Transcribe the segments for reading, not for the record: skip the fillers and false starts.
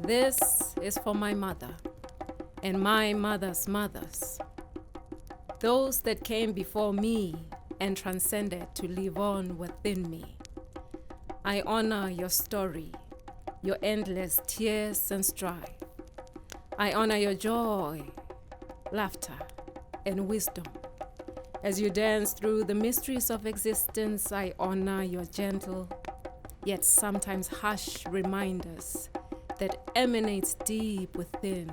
This is for my mother and my mother's mothers, those that came before me and transcended to live on within me. I honor your story, your endless tears and strife. I honor your joy, laughter, and wisdom. As you dance through the mysteries of existence, I honor your gentle, yet sometimes harsh reminders that emanates deep within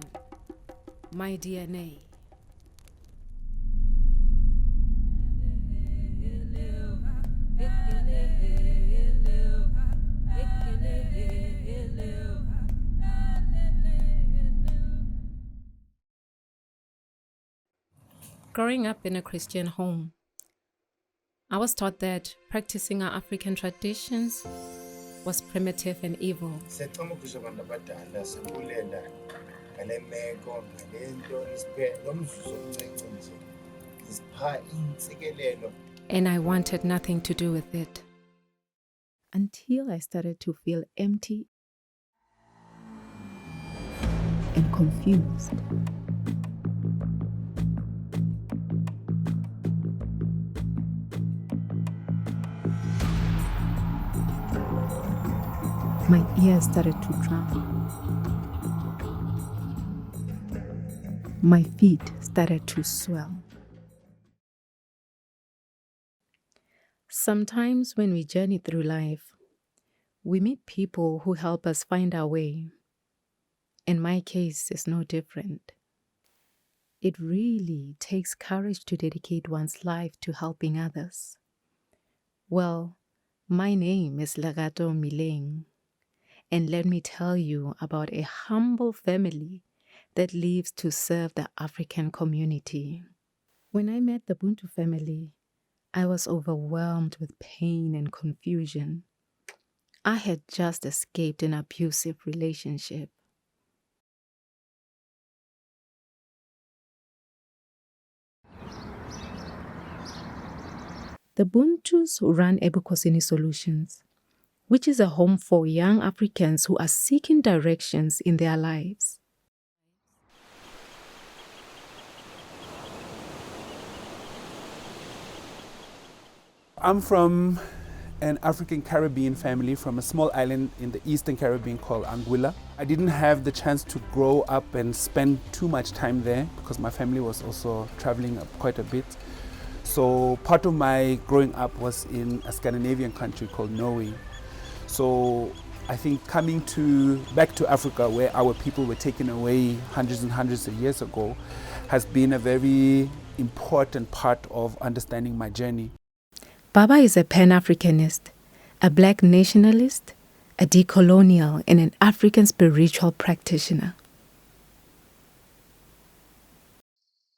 my DNA. Growing up in a Christian home, I was taught that practicing our African traditions was primitive and evil. And I wanted nothing to do with it. Until I started to feel empty and confused. My ears started to drum. My feet started to swell. Sometimes when we journey through life, we meet people who help us find our way. And my case is no different. It really takes courage to dedicate one's life to helping others. Well, my name is Lerato Mileng. And let me tell you about a humble family that lives to serve the African community. When I met the Buntu family, I was overwhelmed with pain and confusion. I had just escaped an abusive relationship. The Buntus run Ebukosini Solutions, which is a home for young Africans who are seeking directions in their lives. I'm from an African Caribbean family from a small island in the Eastern Caribbean called Anguilla. I didn't have the chance to grow up and spend too much time there because my family was also traveling quite a bit. So part of my growing up was in a Scandinavian country called Norway. So I think coming back to Africa, where our people were taken away hundreds and hundreds of years ago, has been a very important part of understanding my journey. Baba is a Pan-Africanist, a Black nationalist, a decolonial, and an African spiritual practitioner.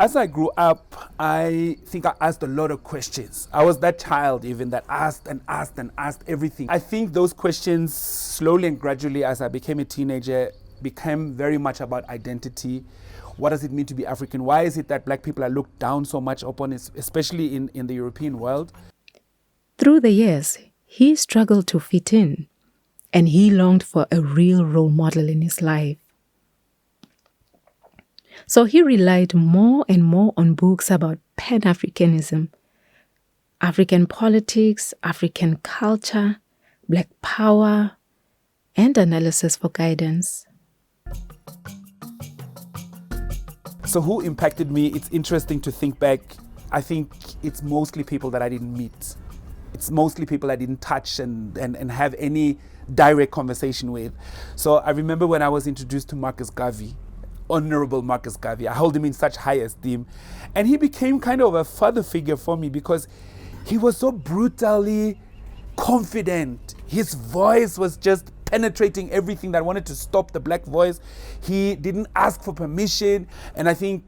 As I grew up, I think I asked a lot of questions. I was that child even that asked and asked and asked everything. I think those questions slowly and gradually as I became a teenager became very much about identity. What does it mean to be African? Why is it that Black people are looked down so much upon, especially in the European world? Through the years, he struggled to fit in, and he longed for a real role model in his life. So he relied more and more on books about Pan-Africanism, African politics, African culture, Black power, and analysis for guidance. So who impacted me? It's interesting to think back. I think it's mostly people that I didn't meet. It's mostly people I didn't touch and have any direct conversation with. So I remember when I was introduced to Marcus Garvey, Honorable Marcus Garvey. I hold him in such high esteem. And he became kind of a father figure for me because he was so brutally confident. His voice was just penetrating everything that wanted to stop the Black voice. He didn't ask for permission. And I think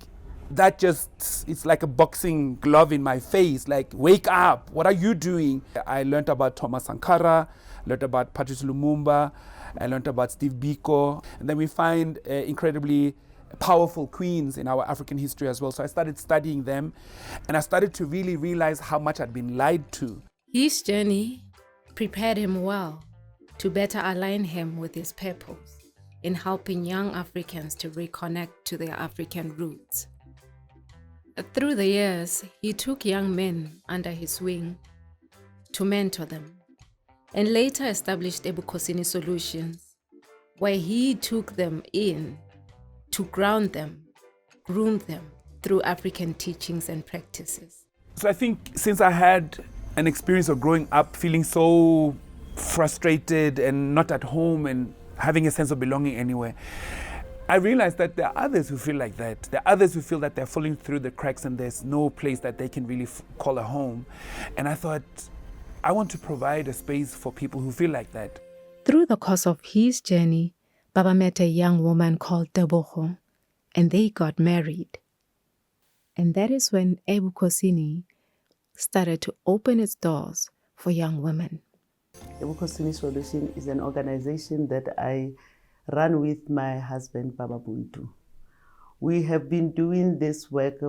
that it's like a boxing glove in my face, like, wake up, what are you doing? I learned about Thomas Sankara, learned about Patrice Lumumba, I learned about Steve Biko. And then we find incredibly powerful queens in our African history as well. So I started studying them and I started to really realize how much I'd been lied to. His journey prepared him well to better align him with his purpose. in helping young Africans to reconnect to their African roots. Through the years, he took young men under his wing to mentor them, and later established Ebukhosini Solutions, where he took them in to ground them, groom them through African teachings and practices. So I think since I had an experience of growing up feeling so frustrated and not at home and having a sense of belonging anywhere, I realized that there are others who feel like that. There are others who feel that they're falling through the cracks and there's no place that they can really call a home. And I thought, I want to provide a space for people who feel like that. Through the course of his journey, Baba met a young woman called Tebogo, and they got married. And that is when Ebukhosini started to open its doors for young women. Ebukhosini Solution is an organization that I run with my husband, Baba Buntu. We have been doing this work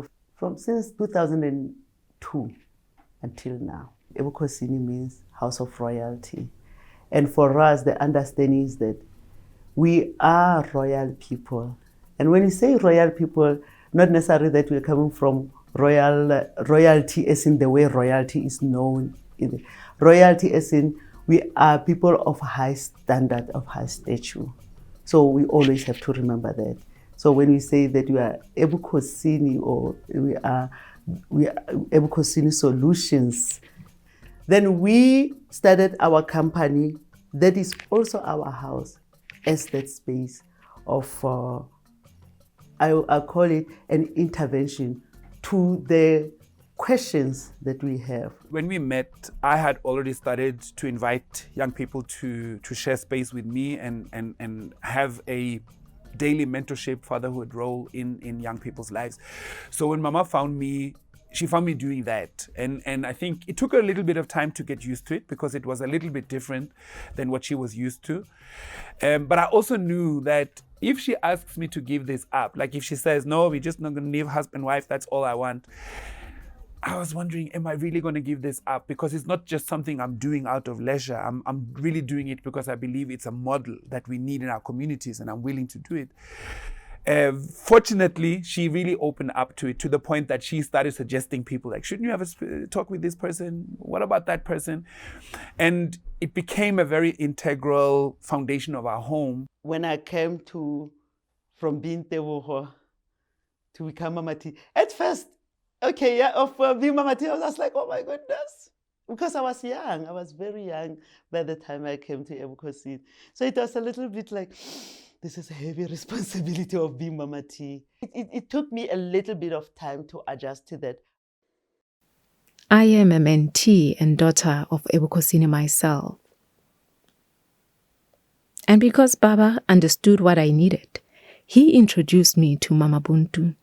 since 2002 until now. Ebukhosini means House of Royalty. And for us, the understanding is that we are royal people. And when you say royal people, not necessarily that we're coming from royalty as in the way royalty is known. Royalty as in we are people of high standard, of high stature. So we always have to remember that. So when we say that we are Ebukhosini or we are Ebukhosini Solutions, then we started our company that is also our house as that space of, I call it an intervention to the questions that we have. When we met, I had already started to invite young people to share space with me and have a daily mentorship, fatherhood role in young people's lives. So when Mama found me, she found me doing that. And I think it took her a little bit of time to get used to it because it was a little bit different than what she was used to. But I also knew that if she asks me to give this up, like if she says, no, we're just not going to live husband, wife, that's all I want. I was wondering, am I really going to give this up? Because it's not just something I'm doing out of leisure. I'm really doing it because I believe it's a model that we need in our communities and I'm willing to do it. Fortunately, she really opened up to it to the point that she started suggesting people like, shouldn't you have a talk with this person? What about that person? And it became a very integral foundation of our home. When I came from being Tebogo to become Mama T, at first, being Mama T, I was like, oh my goodness. Because I was young, I was very young by the time I came to Ebukhosini. So it was a little bit like, this is a heavy responsibility of being Mama T. It took me a little bit of time to adjust to that. I am a mentee and daughter of Ebukhosini myself. And because Baba understood what I needed, he introduced me to Mama Buntu.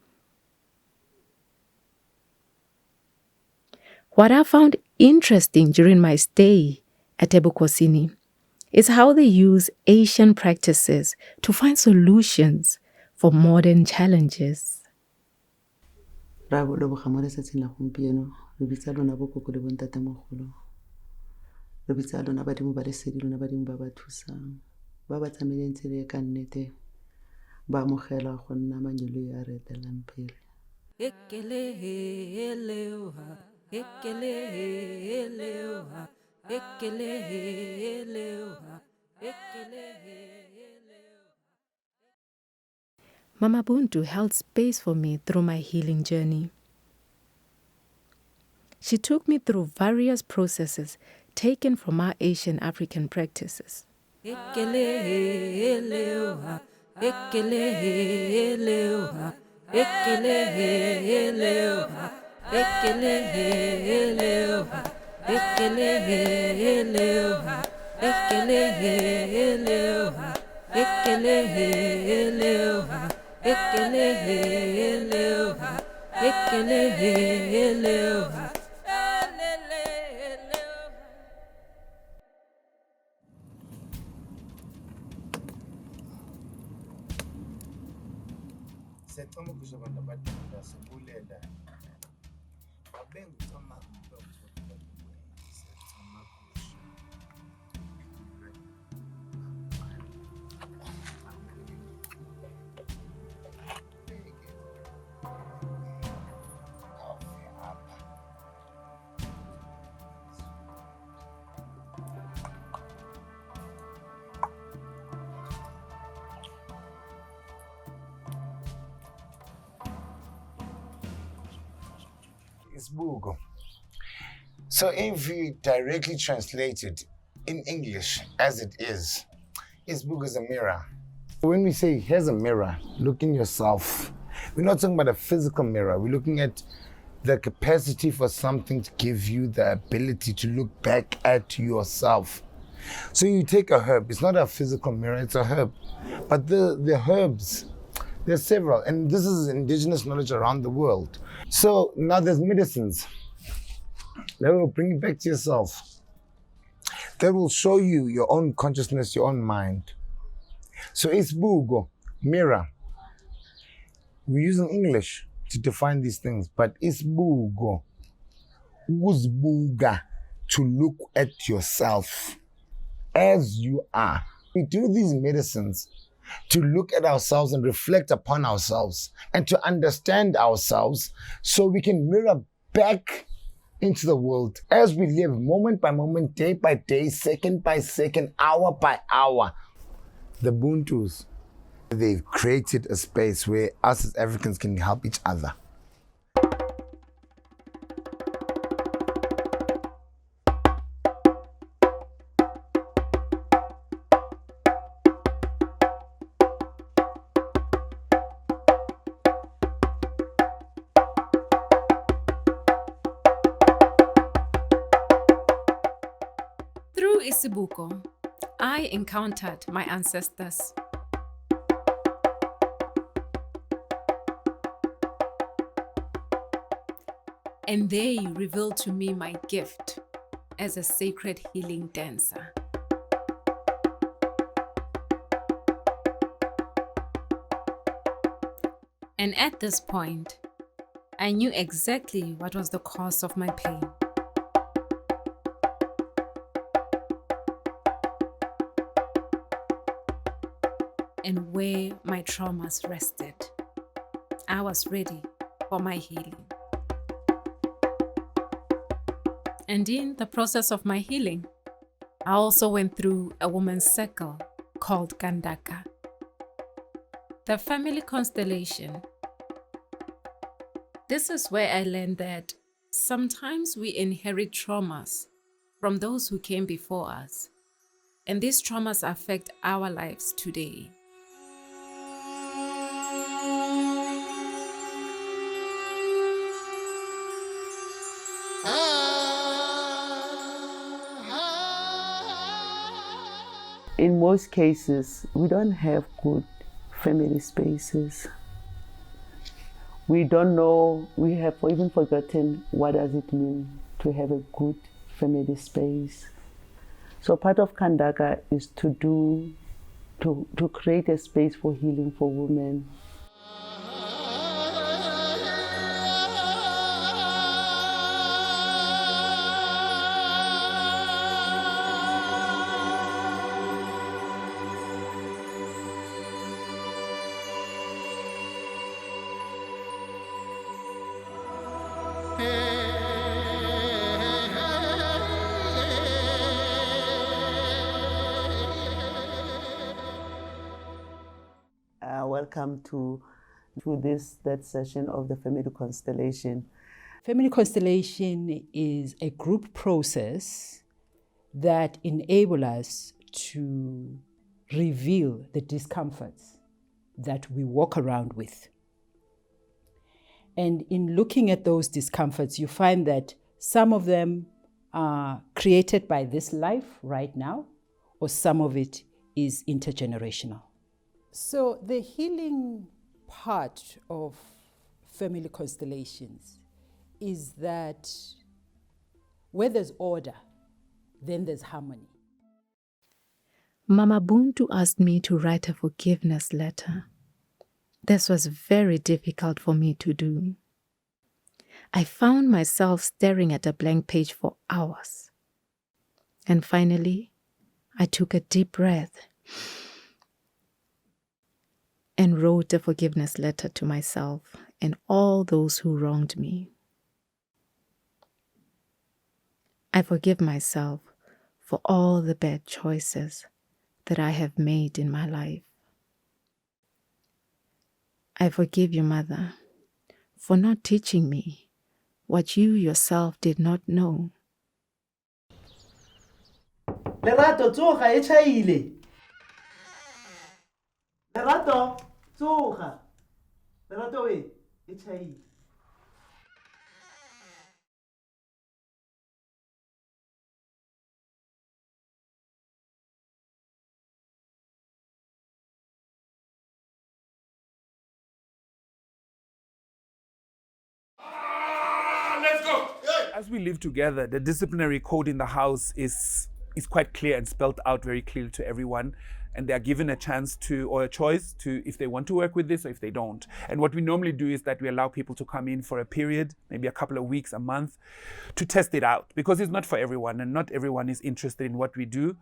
What I found interesting during my stay at Ebukhosini is how they use Asian practices to find solutions for modern challenges. Re leboga mo letsatsing la gompieno re bitsa lona bokoko le bontatemogolo re bitsa lona badimo ba lesedi lona badimo ba ba thusang ba ba tsamaileng tsela e ka nnete ba amogela go nna manyelo ya re etelang pele. Mama Buntu held space for me through my healing journey. She took me through various processes taken from our Asian African practices. Isbugo. So if we directly translate it in English as it is, Isbugo is a mirror. When we say, here's a mirror, look in yourself, we're not talking about a physical mirror. We're looking at the capacity for something to give you the ability to look back at yourself. So you take a herb, it's not a physical mirror, it's a herb. But the herbs, there's several, and this is indigenous knowledge around the world. So now there's medicines that will bring you back to yourself, that will show you your own consciousness, your own mind. So isbugo, mirror. We're using English to define these things, but isbugo, uzbuga, to look at yourself as you are. We do these medicines to look at ourselves and reflect upon ourselves and to understand ourselves so we can mirror back into the world as we live moment by moment, day by day, second by second, hour by hour. The Buntus, they've created a space where us as Africans can help each other. Through Isibuko, I encountered my ancestors. And they revealed to me my gift as a sacred healing dancer. And at this point, I knew exactly what was the cause of my pain. And where my traumas rested. I was ready for my healing. And in the process of my healing, I also went through a woman's circle called Kandaka. The family constellation. This is where I learned that sometimes we inherit traumas from those who came before us, and these traumas affect our lives today. In most cases, we don't have good family spaces. We don't know, we have even forgotten what does it mean to have a good family space. So part of Kandaka is to create a space for healing for women. Welcome to this third session of the Family Constellation. Family Constellation is a group process that enables us to reveal the discomforts that we walk around with. And in looking at those discomforts, you find that some of them are created by this life right now, or some of it is intergenerational. So the healing part of family constellations is that where there's order, then there's harmony. Mama Buntu asked me to write a forgiveness letter. This was very difficult for me to do. I found myself staring at a blank page for hours. And finally, I took a deep breath and wrote a forgiveness letter to myself and all those who wronged me. I forgive myself for all the bad choices that I have made in my life. I forgive you, Mother, for not teaching me what you yourself did not know. Lerato, tsoga e chaile. Lerato, tsoga. Lerato we, e chaile. As we live together, the disciplinary code in the house is quite clear and spelled out very clearly to everyone. And they are given a chance to, or a choice to, if they want to work with this or if they don't. And what we normally do is that we allow people to come in for a period, maybe a couple of weeks, a month, to test it out. Because it's not for everyone, and not everyone is interested in what we do,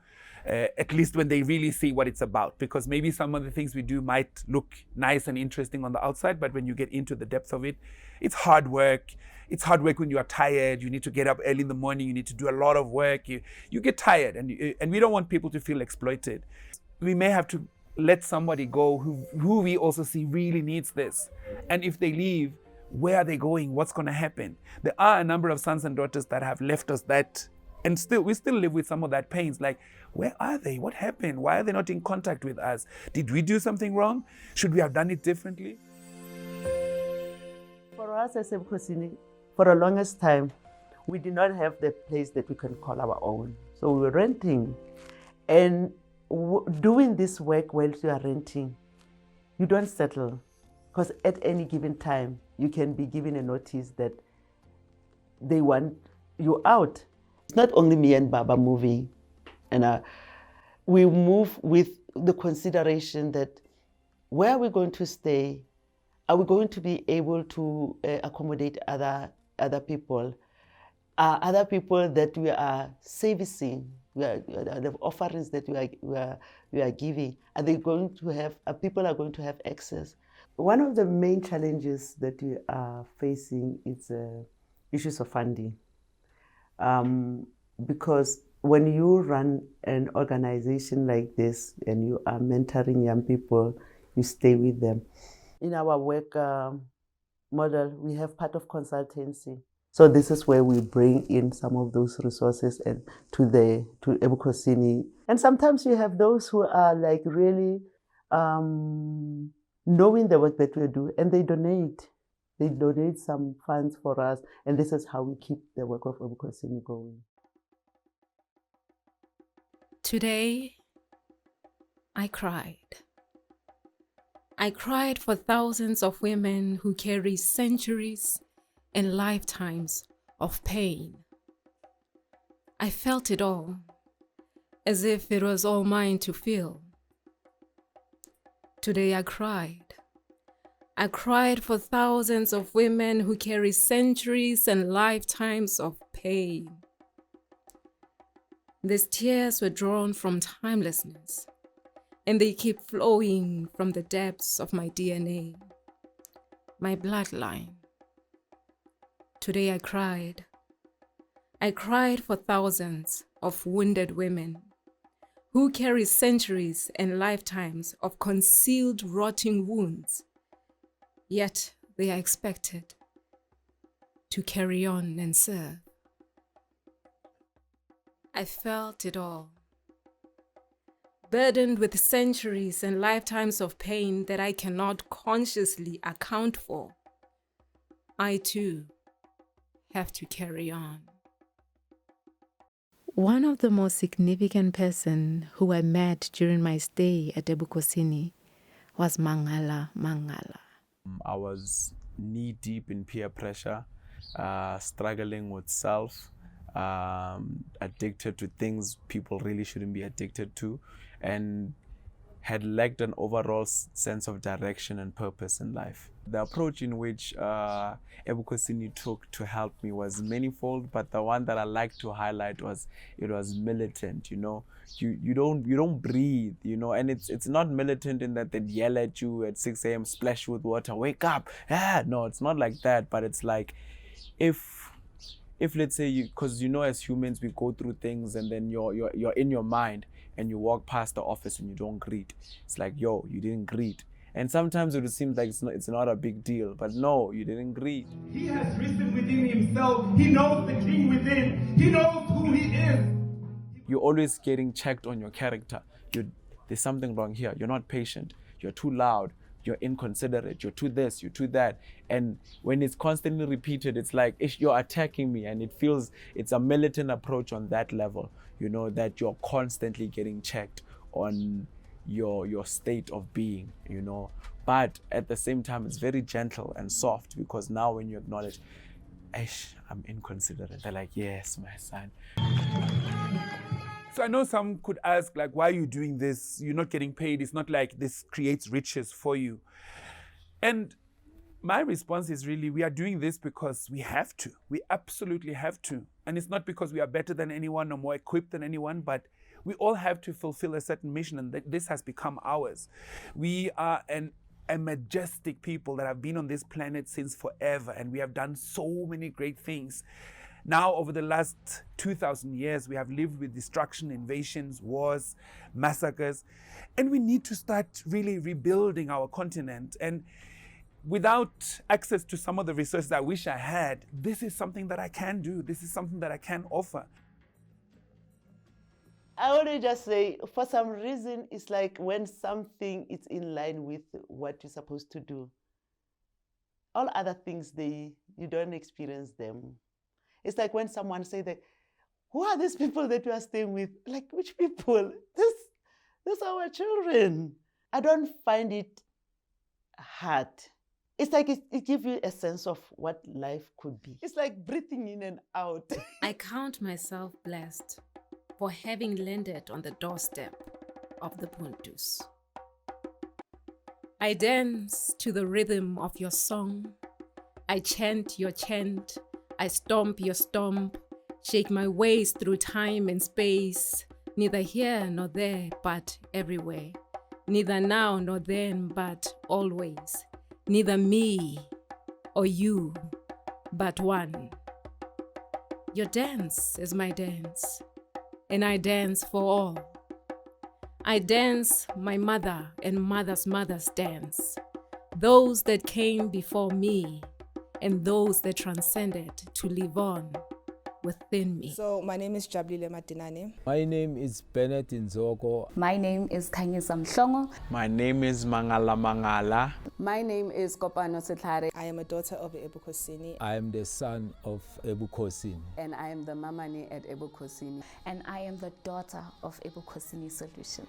at least when they really see what it's about. Because maybe some of the things we do might look nice and interesting on the outside, but when you get into the depth of it, it's hard work. It's hard work when you are tired. You need to get up early in the morning. You need to do a lot of work. You get tired, and we don't want people to feel exploited. We may have to let somebody go who we also see really needs this. And if they leave, where are they going? What's going to happen? There are a number of sons and daughters that have left us that, and we still live with some of that pains. Like, where are they? What happened? Why are they not in contact with us? Did we do something wrong? Should we have done it differently? For us as Ebukhosini, for the longest time, we did not have the place that we can call our own. So we were renting. And doing this work whilst you are renting, you don't settle. Because at any given time, you can be given a notice that they want you out. It's not only me and Baba moving. And we move with the consideration that where are we going to stay? Are we going to be able to accommodate other people? Other people that we are servicing, the offerings that we are giving, are they going to have? People are going to have access? One of the main challenges that we are facing is issues of funding, because when you run an organization like this and you are mentoring young people, you stay with them. In our work model, we have part of consultancy. So this is where we bring in some of those resources and to Ebukhosini. And sometimes you have those who are like really knowing the work that we do, and they donate. They donate some funds for us, and this is how we keep the work of Ebukhosini going. Today, I cried. I cried for thousands of women who carry centuries and lifetimes of pain. I felt it all, as if it was all mine to feel. Today I cried. I cried for thousands of women who carry centuries and lifetimes of pain. These tears were drawn from timelessness, and they keep flowing from the depths of my DNA, my bloodline. Today I cried. I cried for thousands of wounded women who carry centuries and lifetimes of concealed rotting wounds, yet they are expected to carry on and serve. I felt it all. Burdened with centuries and lifetimes of pain that I cannot consciously account for, I too have to carry on. One of the most significant person who I met during my stay at Ebukhosini was Mangala. I was knee deep in peer pressure, struggling with self, addicted to things people really shouldn't be addicted to, and had lacked an overall sense of direction and purpose in life. The approach in which Ebukhosini took to help me was manifold, but the one that I like to highlight was it was militant. You know, you don't breathe. You know, and it's not militant in that they'd yell at you at 6 a.m., splash you with water, wake up. No, it's not like that. But it's like if let's say because you know, as humans we go through things and then you're in your mind and you walk past the office and you don't greet. It's like, yo, you didn't greet. And sometimes it seems like it's not a big deal, but no, you didn't greet. He has risen within himself. He knows the king within. He knows who he is. You're always getting checked on your character. There's something wrong here. You're not patient. You're too loud. You're inconsiderate. You're too this. You're too that. And when it's constantly repeated, it's like you're attacking me, and it's a militant approach on that level. You know, that you're constantly getting checked on your state of being, you know. But at the same time, it's very gentle and soft, because now when you acknowledge, I'm inconsiderate, they're like, yes, my son. So I know some could ask, like, why are you doing this? You're not getting paid. It's not like this creates riches for you. And my response is really, we are doing this because we have to. We absolutely have to. And it's not because we are better than anyone or more equipped than anyone, but we all have to fulfill a certain mission, and this has become ours. We are a majestic people that have been on this planet since forever, and we have done so many great things. Now, over the last 2,000 years, we have lived with destruction, invasions, wars, massacres, and we need to start really rebuilding our continent. And without access to some of the resources I wish I had, this is something that I can do. This is something that I can offer. I want to just say, for some reason, it's like when something is in line with what you're supposed to do, all other things, you don't experience them. It's like when someone say that, who are these people that you are staying with? Like, which people? These are our children. I don't find it hard. It's like it gives you a sense of what life could be. It's like breathing in and out. I count myself blessed for having landed on the doorstep of the Buntus. I dance to the rhythm of your song. I chant your chant. I stomp your stomp. Shake my ways through time and space. Neither here nor there, but everywhere. Neither now nor then, but always. Neither me or you, but one. Your dance is my dance, and I dance for all. I dance my mother and mother's mother's dance, those that came before me and those that transcended to live on within me. So my name is Jabulile Madinane. My name is Bennett Nzoko. My name is Khanyisa Mhlongo. My name is Mangala Mangala. My name is Kopano Setlhare. I am a daughter of Ebukhosini. I am the son of Ebukhosini. And I am the mamani at Ebukhosini. And I am the daughter of Ebukhosini Solution.